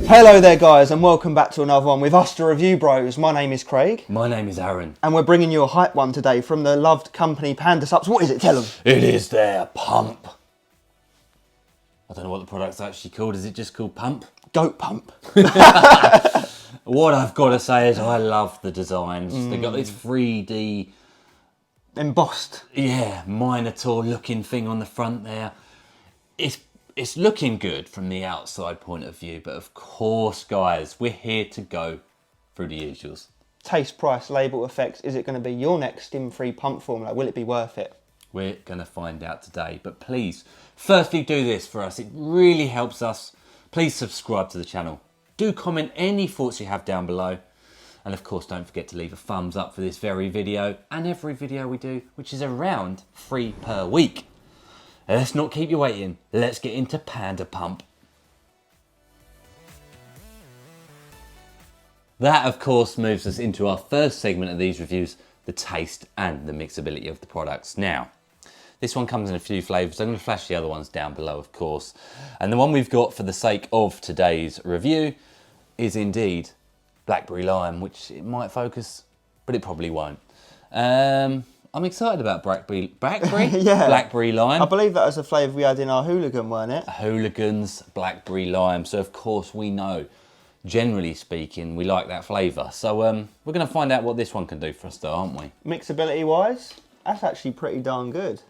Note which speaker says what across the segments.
Speaker 1: Hello there guys, and welcome back to another one with us, the Review Bros. My name is Craig.
Speaker 2: My name is Aaron.
Speaker 1: And we're bringing you a hype one today from the loved company PANDA SUPPS. What is it? Tell them.
Speaker 2: It is their pump. I don't know what the product's actually called. Is it just called pump?
Speaker 1: Goat pump.
Speaker 2: What I've got to say is I love the designs. They've got this 3D...
Speaker 1: embossed.
Speaker 2: Yeah, Minotaur looking thing on the front there. It's looking good from the outside point of view, but of course, guys, we're here to go through the usuals.
Speaker 1: Taste, price, label, effects. Is it going to be your next stim-free pump formula? Will it be worth it?
Speaker 2: We're going to find out today, but please, firstly do this for us. It really helps us. Please subscribe to the channel. Do comment any thoughts you have down below. And of course, don't forget to leave a thumbs up for this very video and every video we do, which is around 3 per week. Let's not keep you waiting. Let's get into Panda Pump. That, of course, moves us into our first segment of these reviews, the taste and the mixability of the products. Now, this one comes in a few flavours. I'm going to flash the other ones down below, of course. And the one we've got for the sake of today's review is indeed Blackberry Lime, which it might focus, but it probably won't. I'm excited about Blackberry
Speaker 1: Yeah.
Speaker 2: Blackberry Lime.
Speaker 1: I believe that was a flavour we had in our Hooligan, weren't it?
Speaker 2: Hooligans Blackberry Lime. So of course we know, generally speaking, we like that flavour. So we're going to find out what this one can do for us though, aren't we?
Speaker 1: Mixability wise, that's actually pretty darn good.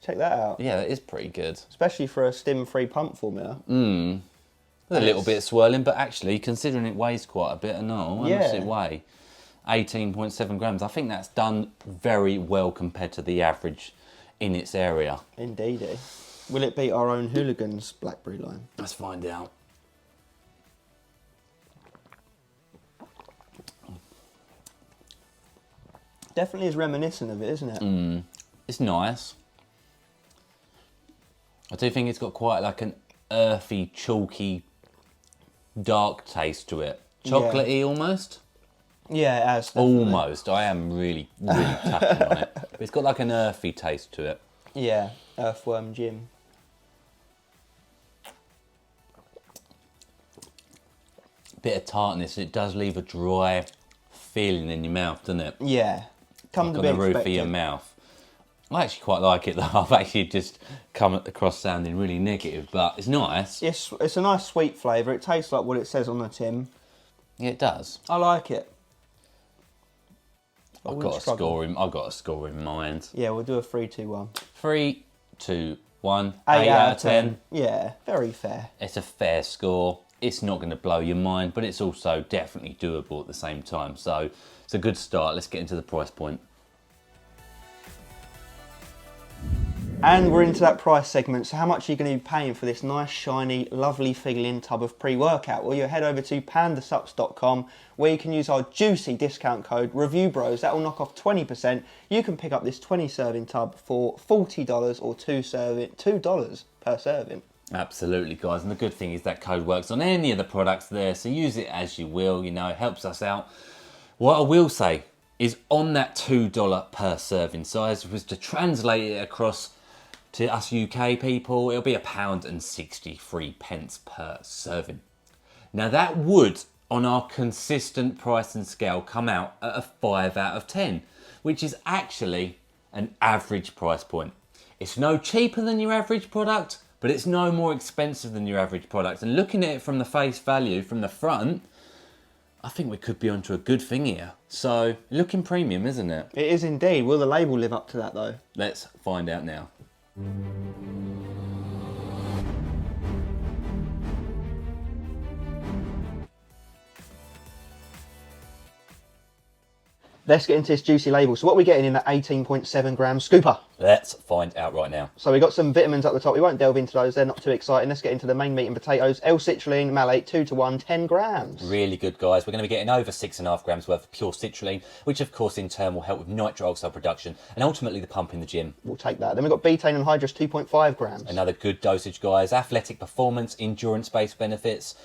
Speaker 1: Check that out.
Speaker 2: Yeah, that is pretty good.
Speaker 1: Especially for a stim-free pump formula.
Speaker 2: A little bit swirling, but actually, considering it weighs quite a bit, I know. How much does it weigh? 18.7 grams. I think that's done very well compared to the average in its area.
Speaker 1: Indeedy. Will it beat our own Hooligans Blackberry Lime?
Speaker 2: Let's find out.
Speaker 1: Definitely is reminiscent of it, isn't it?
Speaker 2: It's nice. I do think it's got quite like an earthy, chalky, dark taste to it. Chocolatey almost.
Speaker 1: Yeah, it has. Definitely.
Speaker 2: Almost. I am really touching on it. But it's got like an earthy taste to it.
Speaker 1: Yeah, Earthworm Jim.
Speaker 2: Bit of tartness. It does leave a dry feeling in your mouth, doesn't it?
Speaker 1: Yeah. Come to be
Speaker 2: on the roof
Speaker 1: expected.
Speaker 2: of your mouth. I actually quite like it though. I've actually just come across sounding really negative, but it's nice.
Speaker 1: Yes, it's a nice sweet flavour. It tastes like what it says on the tin.
Speaker 2: Yeah, it does.
Speaker 1: I like it.
Speaker 2: I've got a score in mind.
Speaker 1: Yeah, we'll do a 3, 2, 1.
Speaker 2: 3, 2, 1.
Speaker 1: 8 out of 10. Yeah, very fair.
Speaker 2: It's a fair score. It's not going to blow your mind, but it's also definitely doable at the same time. So it's a good start. Let's get into the price point.
Speaker 1: And we're into that price segment. So how much are you going to be paying for this nice, shiny, lovely feeling tub of pre-workout? Well, you head over to pandasupps.com where you can use our juicy discount code REVIEWBROS. That will knock off 20%. You can pick up this 20-serving tub for $40 or $2 per serving.
Speaker 2: Absolutely, guys. And the good thing is that code works on any of the products there. So use it as you will. You know, it helps us out. What I will say is on that $2 per serving size, was to translate it across to us UK people, it'll be £1.63 per serving. Now that would, on our consistent price and scale, come out at a 5 out of 10, which is actually an average price point. It's no cheaper than your average product, but it's no more expensive than your average product. And looking at it from the face value, from the front, I think we could be onto a good thing here. So, looking premium, isn't it?
Speaker 1: It is indeed. Will the label live up to that though?
Speaker 2: Let's find out now.
Speaker 1: Let's get into this juicy label. So what are we getting in that 18.7 gram scooper?
Speaker 2: Let's find out right now.
Speaker 1: So we've got some vitamins up the top. We won't delve into those. They're not too exciting. Let's get into the main meat and potatoes. L-citrulline, malate, 2 to 1, 10 grams.
Speaker 2: Really good, guys. We're going to be getting over 6.5 grams worth of pure citrulline, which of course in turn will help with nitric oxide production and ultimately the pump in the gym.
Speaker 1: We'll take that. Then we've got betaine and hydrous, 2.5 grams.
Speaker 2: Another good dosage, guys. Athletic performance, endurance-based benefits,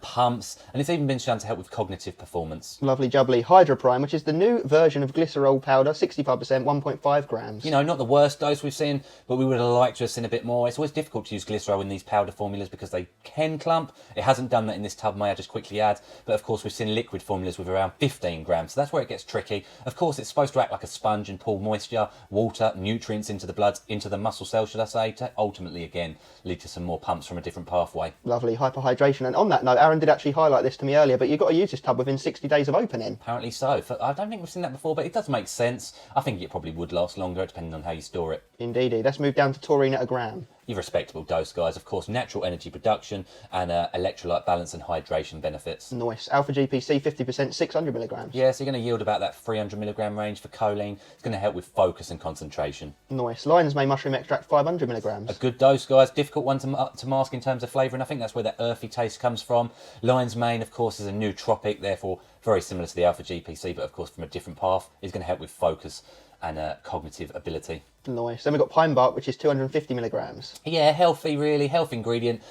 Speaker 2: pumps, and it's even been shown to help with cognitive performance.
Speaker 1: Lovely jubbly. Hydroprime, which is the new version of glycerol powder, 65%, 1.5 grams.
Speaker 2: You know, not the worst worst dose we've seen, but we would have liked to have seen a bit more. It's always difficult to use glycerol in these powder formulas because they can clump. It hasn't done that in this tub, may I just quickly add. But of course, we've seen liquid formulas with around 15 grams. So that's where it gets tricky. Of course, it's supposed to act like a sponge and pull moisture, water, nutrients into the blood, into the muscle cells, should I say, to ultimately, again, lead to some more pumps from a different pathway.
Speaker 1: Lovely, hyperhydration. And on that note, Aaron did actually highlight this to me earlier, but you've got to use this tub within 60 days of opening.
Speaker 2: Apparently so. I don't think we've seen that before, but it does make sense. I think it probably would last longer, depending on how you store it.
Speaker 1: Indeedy. Let's move down to taurine at a gram.
Speaker 2: Your respectable dose, guys. Of course, natural energy production and electrolyte balance and hydration benefits.
Speaker 1: Nice. Alpha GPC 50%, 600 milligrams.
Speaker 2: Yeah, so you're going to yield about that 300 milligram range for choline. It's going to help with focus and concentration.
Speaker 1: Nice. Lion's mane mushroom extract 500 milligrams.
Speaker 2: A good dose, guys. Difficult one to mask in terms of flavour, and I think that's where that earthy taste comes from. Lion's mane, of course, is a nootropic, therefore very similar to the alpha GPC, but of course from a different path. Is going to help with focus and cognitive ability.
Speaker 1: Nice. Then we've got pine bark, which is 250 milligrams.
Speaker 2: Yeah, healthy, really, health ingredient.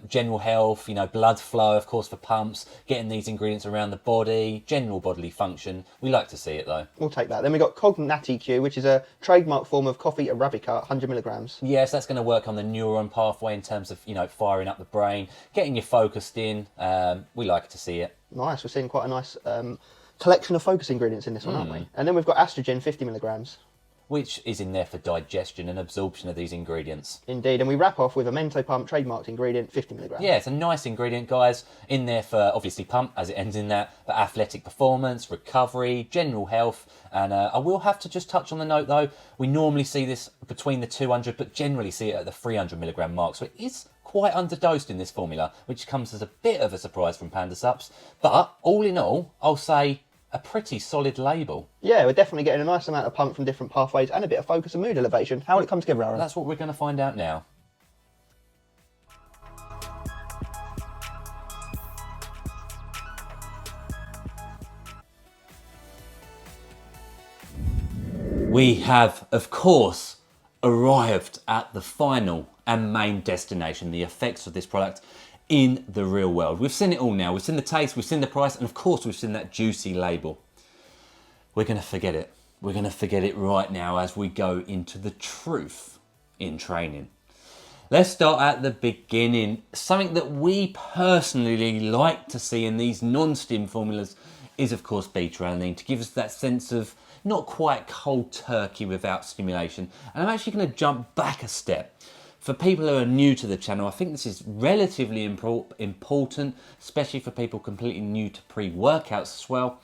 Speaker 2: General health, you know, blood flow, of course, for pumps, getting these ingredients around the body, general bodily function. We like to see it, though.
Speaker 1: We'll take that. Then we've got Cognati Q, which is a trademark form of coffee Arabica, 100 milligrams.
Speaker 2: Yes, that's going to work on the neuron pathway in terms of, you know, firing up the brain, getting you focused in. We like to see it.
Speaker 1: Nice. We're seeing quite a nice collection of focus ingredients in this one, aren't we? And then we've got estrogen, 50 milligrams.
Speaker 2: Which is in there for digestion and absorption of these ingredients.
Speaker 1: Indeed, and we wrap off with a Mento Pump trademarked ingredient, 50 milligrams.
Speaker 2: Yeah, it's a nice ingredient, guys. In there for, obviously, pump, as it ends in that, but athletic performance, recovery, general health. And I will have to just touch on the note, though, we normally see this between the 200, but generally see it at the 300 milligram mark. So it is quite underdosed in this formula, which comes as a bit of a surprise from Panda Supps. But all in all, I'll say a pretty solid label.
Speaker 1: Yeah, we're definitely getting a nice amount of pump from different pathways and a bit of focus and mood elevation. How will it come together, Aaron?
Speaker 2: That's what we're going to find out now. We have, of course, arrived at the final and main destination, the effects of this product in the real world. We've seen it all now. We've seen the taste, we've seen the price, and of course we've seen that juicy label. We're going to forget it. We're going to forget it right now as we go into the truth in training. Let's start at the beginning. Something that we personally like to see in these non-stim formulas is, of course, beta-alanine, to give us that sense of not quite cold turkey without stimulation. And I'm actually going to jump back a step. For people who are new to the channel, I think this is relatively important, especially for people completely new to pre-workouts as well.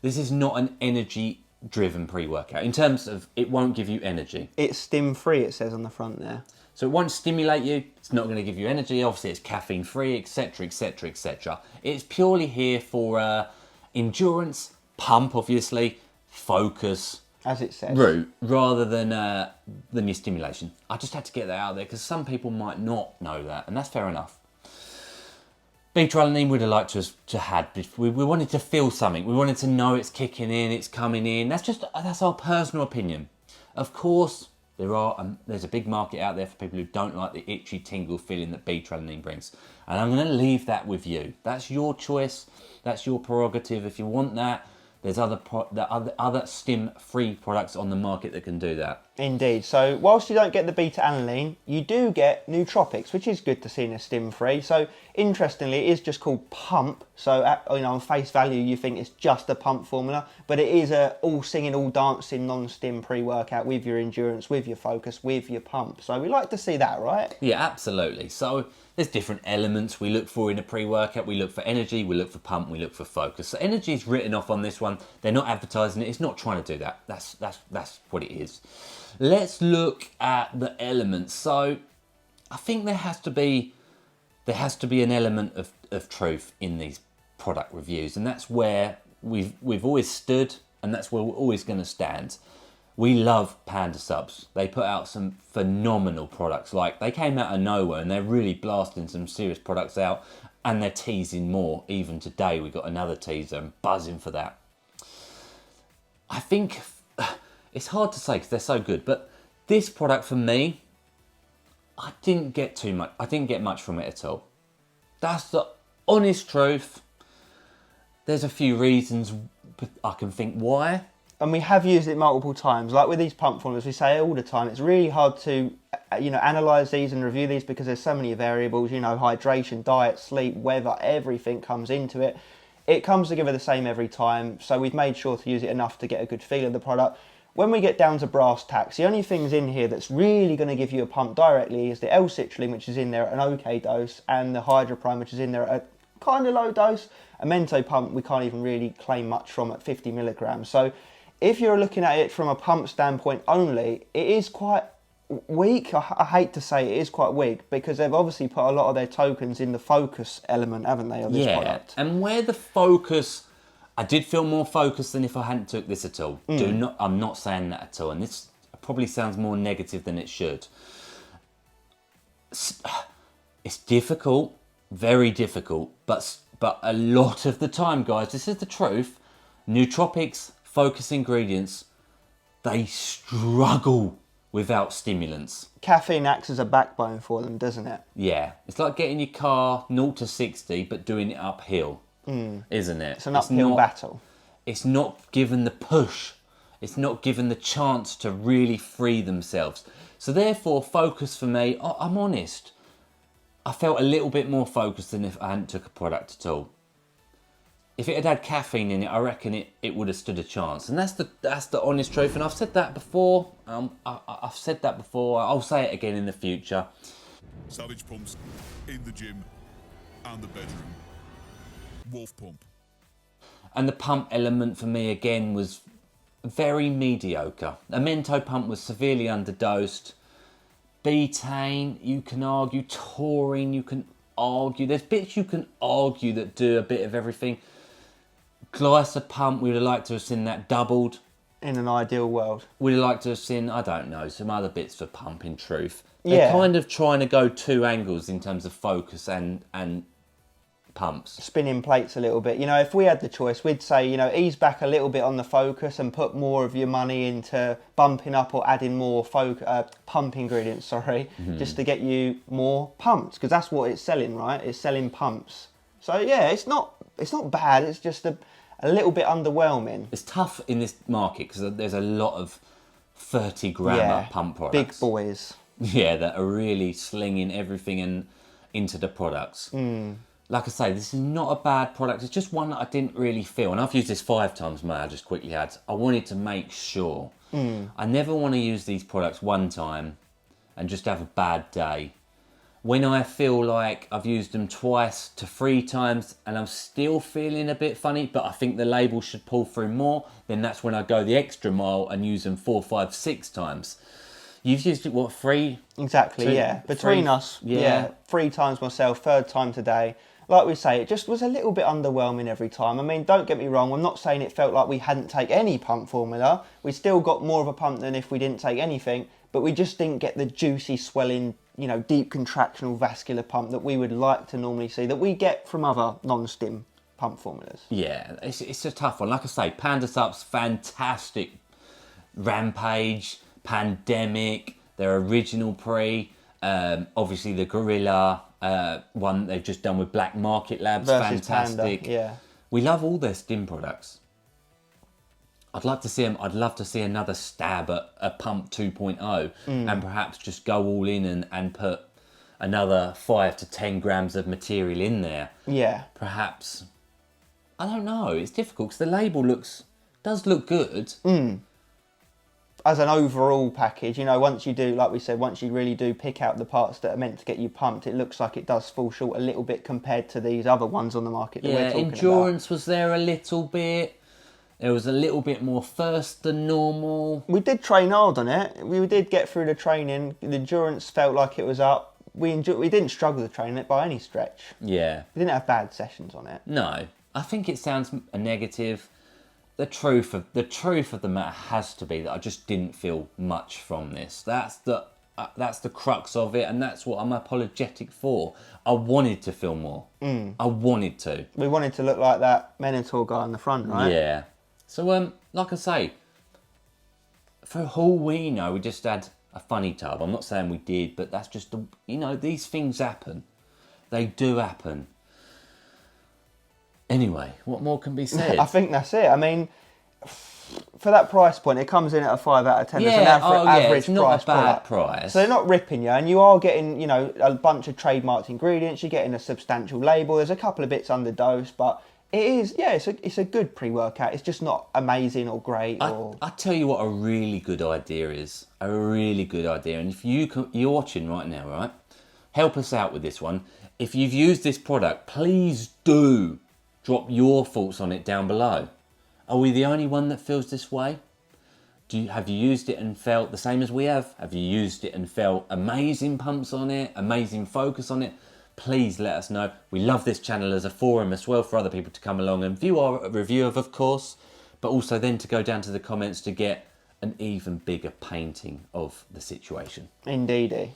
Speaker 2: This is not an energy-driven pre-workout. In terms of, it won't give you energy.
Speaker 1: It's stim-free, it says on the front there.
Speaker 2: So it won't stimulate you, it's not going to give you energy, obviously it's caffeine-free, etc, etc, etc. It's purely here for endurance, pump obviously, focus,
Speaker 1: as it says,
Speaker 2: route, rather than your stimulation. I just had to get that out there because some people might not know that, and that's fair enough. Beta-alanine we'd have liked to had. We wanted to feel something. We wanted to know it's kicking in, it's coming in. That's our personal opinion. Of course, there's a big market out there for people who don't like the itchy tingle feeling that beta-alanine brings, and I'm going to leave that with you. That's your choice. That's your prerogative. If you want that, there's other stim-free products on the market that can do that.
Speaker 1: Indeed. So whilst you don't get the beta-alanine, you do get nootropics, which is good to see in a stim-free. So interestingly, it is just called pump. So on face value, you think it's just a pump formula, but it is a all singing, all dancing, non-stim pre-workout with your endurance, with your focus, with your pump. So we like to see that, right?
Speaker 2: Yeah, absolutely. So there's different elements we look for in a pre-workout. We look for energy, we look for pump, we look for focus. So energy is written off on this one. They're not advertising it. It's not trying to do that. That's what it is. Let's look at the elements. So I think there has to be an element of truth in these product reviews, and that's where we've always stood, and that's where we're always going to stand. We love Panda Supps. They put out some phenomenal products. Like, they came out of nowhere and they're really blasting some serious products out, and they're teasing more. Even today we got another teaser. I'm buzzing for that. I think it's hard to say because they're so good, but this product for me, I didn't get too much. I didn't get much from it at all. That's the honest truth. There's a few reasons I can think why.
Speaker 1: And we have used it multiple times. Like with these pump formulas, we say all the time, it's really hard to, analyse these and review these because there's so many variables, hydration, diet, sleep, weather, everything comes into it. It comes together the same every time, so we've made sure to use it enough to get a good feel of the product. When we get down to brass tacks, the only things in here that's really going to give you a pump directly is the L-citrulline, which is in there at an okay dose, and the Hydroprime, which is in there at a kind of low dose. A Mento pump, we can't even really claim much from at 50 milligrams. So if you're looking at it from a pump standpoint only, it is quite weak. I hate to say it is quite weak because they've obviously put a lot of their tokens in the focus element, haven't they, of this product?
Speaker 2: And where the focus, I did feel more focused than if I hadn't took this at all. I'm not saying that at all, and this probably sounds more negative than it should. It's difficult, very difficult, but a lot of the time, guys, this is the truth. Nootropics, focus ingredients, they struggle without stimulants.
Speaker 1: Caffeine acts as a backbone for them, doesn't it?
Speaker 2: Yeah, it's like getting your car 0 to 60, but doing it uphill, isn't it?
Speaker 1: It's an uphill battle.
Speaker 2: It's not given the push. It's not given the chance to really free themselves. So therefore, focus for me, I'm honest, I felt a little bit more focused than if I hadn't took a product at all. If it had caffeine in it, I reckon it would have stood a chance. And that's the honest truth. And I've said that before. I've said that before. I'll say it again in the future.
Speaker 3: Savage pumps in the gym and the bedroom. Wolf pump.
Speaker 2: And the pump element for me again was very mediocre. A Mento pump was severely underdosed. Betaine, you can argue. Taurine, you can argue. There's bits you can argue that do a bit of everything. Glycer pump, we would have liked to have seen that doubled.
Speaker 1: In an ideal world.
Speaker 2: We'd have liked to have seen, I don't know, some other bits for pump in truth. They're kind of trying to go two angles in terms of focus and pumps.
Speaker 1: Spinning plates a little bit. If we had the choice, we'd say, ease back a little bit on the focus and put more of your money into bumping up or adding more pump ingredients, just to get you more pumps, because that's what it's selling, right? It's selling pumps. So yeah, it's not bad. It's just a little bit underwhelming.
Speaker 2: It's tough in this market because there's a lot of 30 gram pump products.
Speaker 1: Big boys.
Speaker 2: Yeah, that are really slinging everything into the products. Like I say, this is not a bad product. It's just one that I didn't really feel. And I've used this 5 times, mate. I just quickly had. I wanted to make sure. I never want to use these products one time and just have a bad day. When I feel like I've used them 2 to 3 times and I'm still feeling a bit funny, but I think the label should pull through more, then that's when I go the extra mile and use them 4, 5, 6 times. You've used it, what, 3?
Speaker 1: Exactly, yeah. Between us, 3 times myself, 3rd time today. Like we say, it just was a little bit underwhelming every time. I mean, don't get me wrong, I'm not saying it felt like we hadn't taken any pump formula. We still got more of a pump than if we didn't take anything, but we just didn't get the juicy, swelling, deep contractional vascular pump that we would like to normally see, that we get from other non-stim pump formulas.
Speaker 2: Yeah, it's a tough one. Like I say, PANDA SUPPS, fantastic. Rampage, Pandemic, their original pre, obviously the Gorilla one they've just done with Black Market Labs,
Speaker 1: versus
Speaker 2: fantastic.
Speaker 1: PANDA, yeah.
Speaker 2: We love all their stim products. I'd love to see another stab at a pump 2.0 and perhaps just go all in and put another 5 to 10 grams of material in there. Yeah. Perhaps, I don't know, it's difficult because the label does look good.
Speaker 1: As an overall package, once you do, like we said, once you really do pick out the parts that are meant to get you pumped, it looks like it does fall short a little bit compared to these other ones on the market that we're talking
Speaker 2: endurance was there a little bit. There was a little bit more thirst than normal.
Speaker 1: We did train hard on it. We did get through the training. The endurance felt like it was up. We didn't struggle to train it by any stretch.
Speaker 2: Yeah.
Speaker 1: We didn't have bad sessions on it.
Speaker 2: No. I think it sounds a negative. The truth of the matter has to be that I just didn't feel much from this. That's the crux of it, and that's what I'm apologetic for. I wanted to feel more. I wanted to.
Speaker 1: We wanted to look like that Minotaur guy on the front, right?
Speaker 2: Yeah. So, like I say, for all we know, we just had a funny tub. I'm not saying we did, but that's just, these things happen. They do happen. Anyway, what more can be said?
Speaker 1: I think that's it. I mean, for that price point, it comes in at a 5 out of 10. It's an average
Speaker 2: it's not
Speaker 1: price
Speaker 2: a bad
Speaker 1: product.
Speaker 2: price.
Speaker 1: So they're not ripping you, and you are getting, you know, a bunch of trademarked ingredients. You're getting a substantial label. There's a couple of bits underdosed, but it is, yeah, it's a good pre-workout. It's just not amazing or great.
Speaker 2: I tell you what a really good idea is. A really good idea. And if you're watching right now, right? Help us out with this one. If you've used this product, please do drop your thoughts on it down below. Are we the only one that feels this way? Have you used it and felt the same as we have? Have you used it and felt amazing pumps on it, amazing focus on it? Please let us know. We love this channel as a forum as well for other people to come along and view our review of course, but also then to go down to the comments to get an even bigger painting of the situation.
Speaker 1: Indeedy.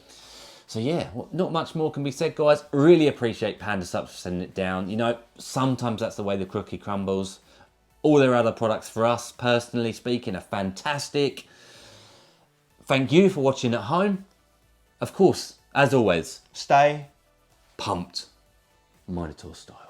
Speaker 2: So yeah, well, not much more can be said, guys. Really appreciate Panda Subs for sending it down. You know, sometimes that's the way the cookie crumbles. All their other products for us, personally speaking, are fantastic. Thank you for watching at home. Of course, as always,
Speaker 1: Stay
Speaker 2: pumped, Minotaur style.